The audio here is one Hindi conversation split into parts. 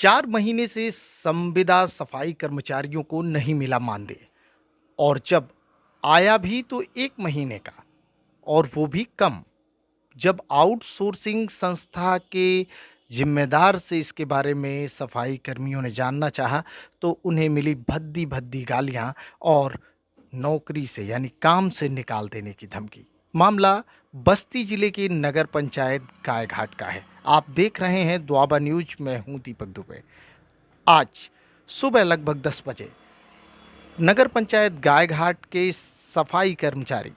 4 महीने से संविदा सफाई कर्मचारियों को नहीं मिला मानदेय और जब आया भी तो 1 महीने का और वो भी कम। जब आउटसोर्सिंग संस्था के जिम्मेदार से इसके बारे में सफाई कर्मियों ने जानना चाहा तो उन्हें मिली भद्दी-भद्दी गालियां और नौकरी से यानी काम से निकाल देने की धमकी। मामला बस्ती जिले के नगर पंचायत गायघाट का है। आप देख रहे हैं द्वाबा न्यूज, मैं हूं दीपक दुबे। आज सुबह लगभग 10 बजे नगर पंचायत गायघाट के सफाई कर्मचारी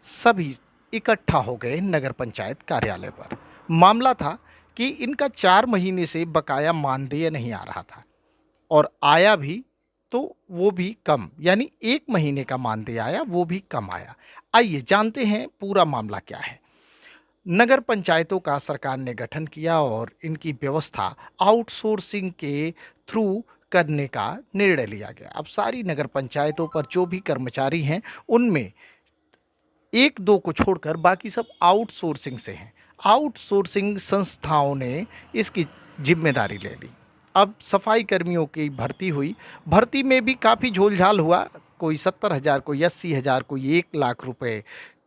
सभी इकट्ठा हो गए नगर पंचायत कार्यालय पर। मामला था कि इनका 4 महीने से बकाया मानदेय नहीं आ रहा था और आया भी तो वो भी कम, यानी 1 महीने का मानदेय आया, वो भी कम आया। आइए जानते हैं पूरा मामला क्या है। नगर पंचायतों का सरकार ने गठन किया और इनकी व्यवस्था आउटसोर्सिंग के थ्रू करने का निर्णय लिया गया। अब सारी नगर पंचायतों पर जो भी कर्मचारी हैं उनमें 1-2 को छोड़कर बाकी सब आउटसोर्सिंग से हैं। आउटसोर्सिंग संस्थाओं ने इसकी जिम्मेदारी ले ली। अब सफाई कर्मियों की भर्ती हुई। भर्ती में भी काफ़ी झोलझाल हुआ। कोई 70,000, कोई 80,000, कोई 1 लाख रुपए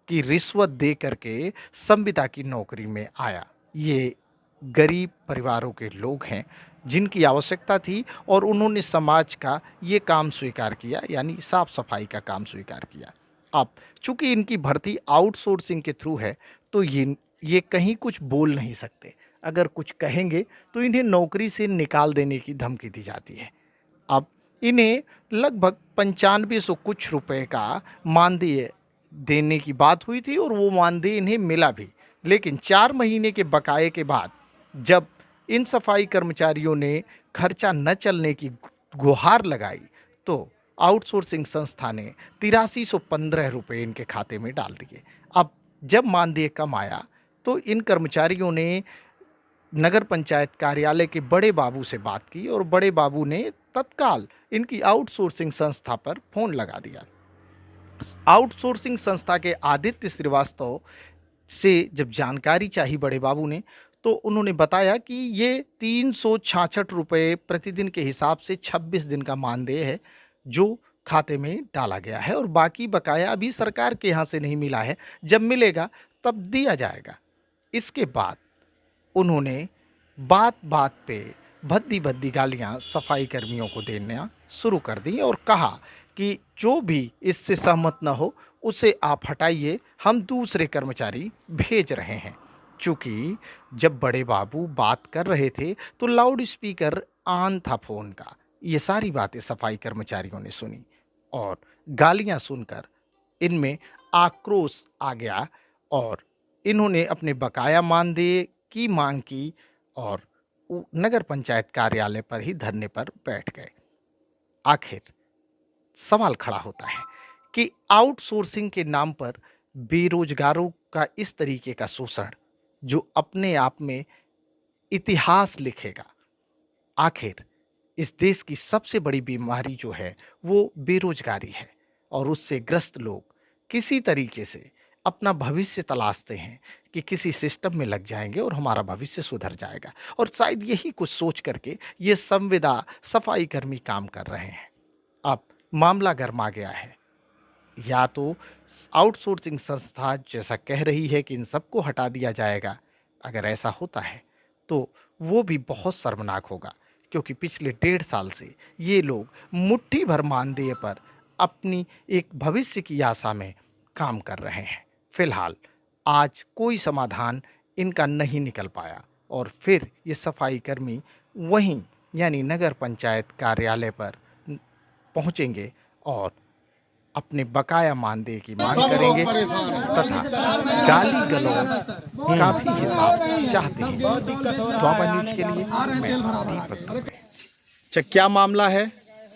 की रिश्वत दे करके संविदा की नौकरी में आया। ये गरीब परिवारों के लोग हैं जिनकी आवश्यकता थी और उन्होंने समाज का ये काम स्वीकार किया, यानी साफ सफाई का काम स्वीकार किया। अब चूंकि इनकी भर्ती आउटसोर्सिंग के थ्रू है तो ये कहीं कुछ बोल नहीं सकते। अगर कुछ कहेंगे तो इन्हें नौकरी से निकाल देने की धमकी दी जाती है। अब इन्हें लगभग 9500 कुछ रुपए का मानदेय देने की बात हुई थी और वो मानदेय इन्हें मिला भी। लेकिन 4 महीने के बकाये के बाद जब इन सफाई कर्मचारियों ने खर्चा न चलने की गुहार लगाई तो आउटसोर्सिंग संस्था ने 8315 रुपए इनके खाते में डाल दिए। अब जब मानदेय कम आया तो इन कर्मचारियों ने नगर पंचायत कार्यालय के बड़े बाबू से बात की और बड़े बाबू ने तत्काल इनकी आउटसोर्सिंग संस्था पर फोन लगा दिया। आउटसोर्सिंग संस्था के आदित्य श्रीवास्तव से जब जानकारी चाहिए बड़े बाबू ने तो उन्होंने बताया कि ये 366 रुपए प्रतिदिन के हिसाब से 26 दिन का मानदेय है जो खाते में डाला गया है और बाकी बकाया अभी सरकार के यहाँ से नहीं मिला है, जब मिलेगा तब दिया जाएगा। इसके बाद उन्होंने बात बात पे भद्दी भद्दी गालियां सफाई कर्मियों को देना शुरू कर दी और कहा कि जो भी इससे सहमत न हो उसे आप हटाइए, हम दूसरे कर्मचारी भेज रहे हैं। चूंकि जब बड़े बाबू बात कर रहे थे तो लाउड स्पीकर ऑन था फोन का। ये सारी बातें सफाई कर्मचारियों ने सुनी और गालियां सुनकर इनमें आक्रोश आ गया और इन्होंने अपने बकाया मानदेय की मांग की और नगर पंचायत कार्यालय पर ही धरने पर बैठ गए। आखिर सवाल खड़ा होता है कि आउटसोर्सिंग के नाम पर बेरोजगारों का इस तरीके का शोषण जो अपने आप में इतिहास लिखेगा। आखिर इस देश की सबसे बड़ी बीमारी जो है वो बेरोजगारी है और उससे ग्रस्त लोग किसी तरीके से अपना भविष्य तलाशते हैं कि किसी सिस्टम में लग जाएंगे और हमारा भविष्य सुधर जाएगा और शायद यही कुछ सोच करके ये संविदा सफाई कर्मी काम कर रहे हैं। अब मामला गरमा गया है। या तो आउटसोर्सिंग संस्था जैसा कह रही है कि इन सबको हटा दिया जाएगा, अगर ऐसा होता है तो वो भी बहुत शर्मनाक होगा क्योंकि पिछले 1.5 साल से ये लोग मुट्ठी भर मानदेय पर अपनी एक भविष्य की आशा में काम कर रहे हैं। फिलहाल आज कोई समाधान इनका नहीं निकल पाया और फिर ये सफाई कर्मी वहीं यानी नगर पंचायत कार्यालय पर पहुंचेंगे और अपने बकाया मानदेय की मांग करेंगे तथा गाली गलौज का भी हिसाब चाहते हैं। द्वाबा न्यूज के लिए मैं दीपक दुबे। अच्छा, क्या मामला है?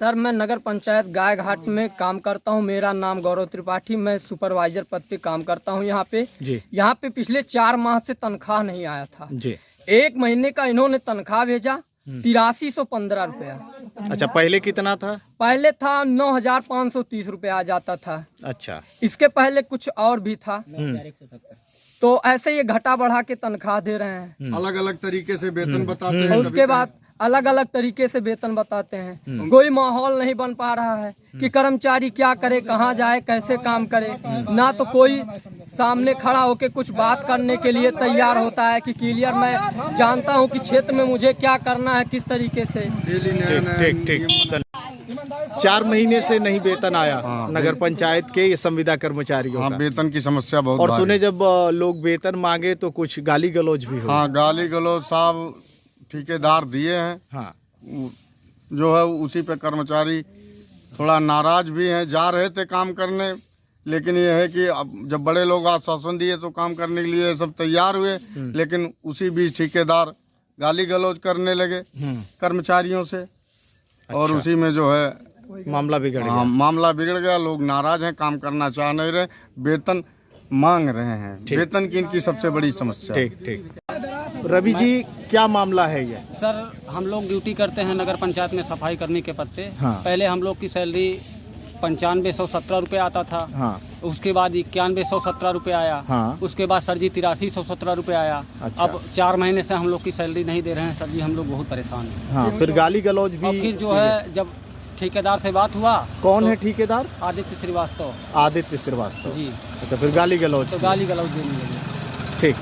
सर, मैं नगर पंचायत गायघाट में काम करता हूं। मेरा नाम गौरव त्रिपाठी, मैं सुपरवाइजर पद पे काम करता हूं यहाँ पे जी। यहाँ पे पिछले 4 माह से तनख्वाह नहीं आया था जी। 1 महीने का इन्होंने तनख्वाह भेजा 8315 रुपया। अच्छा, पहले कितना था? पहले था 9530 रुपया आ जाता था। अच्छा, इसके पहले कुछ और भी था। तो ऐसे ये घटा बढ़ा के तनख्वाह दे रहे हैं, अलग अलग तरीके से वेतन बताते हैं। उसके बाद अलग अलग तरीके से वेतन बताते हैं। कोई माहौल नहीं बन पा रहा है कि कर्मचारी क्या करे, कहाँ जाए, कैसे काम करे। ना तो कोई सामने खड़ा होकर कुछ बात करने के लिए तैयार होता है कि क्लियर मैं जानता हूँ कि क्षेत्र में मुझे क्या करना है, किस तरीके से। ठीक 4 महीने से नहीं वेतन आया नगर पंचायत के ये संविदा कर्मचारियों का। वेतन की समस्या बहुत और सुने जब लोग वेतन मांगे तो कुछ गाली गलौज भी हुई। गाली गलौज साहब ठेकेदार दिए हैं। जो है उसी पे कर्मचारी थोड़ा नाराज भी हैं। जा रहे थे काम करने, लेकिन ये है कि अब जब बड़े लोग आश्वासन दिए तो काम करने के लिए सब तैयार हुए, लेकिन उसी बीच ठेकेदार गाली गलौज करने लगे कर्मचारियों से। और उसी में जो है मामला बिगड़ गया। मामला बिगड़ गया। लोग नाराज हैं, काम करना चाह नहीं रहे, वेतन मांग रहे हैं। वेतन की इनकी सबसे बड़ी समस्या। ठीक रवि जी, क्या मामला है ये? सर, हम लोग ड्यूटी करते हैं नगर पंचायत में सफाई करने के पत्ते। पहले हम लोग की सैलरी 9517 रुपये आता था। उसके बाद 9117 रुपये आया। उसके बाद सर जी 8317 रुपये आया। अब 4 महीने से हम लोग की सैलरी नहीं दे रहे हैं सर जी, हम लोग बहुत परेशान हैं। फिर गाली गलौज भी। और फिर जो है जब ठेकेदार से बात हुआ। कौन है ठेकेदार? आदित्य श्रीवास्तव। आदित्य श्रीवास्तव जी। तो फिर गाली गलौज देने लगे। ठीक।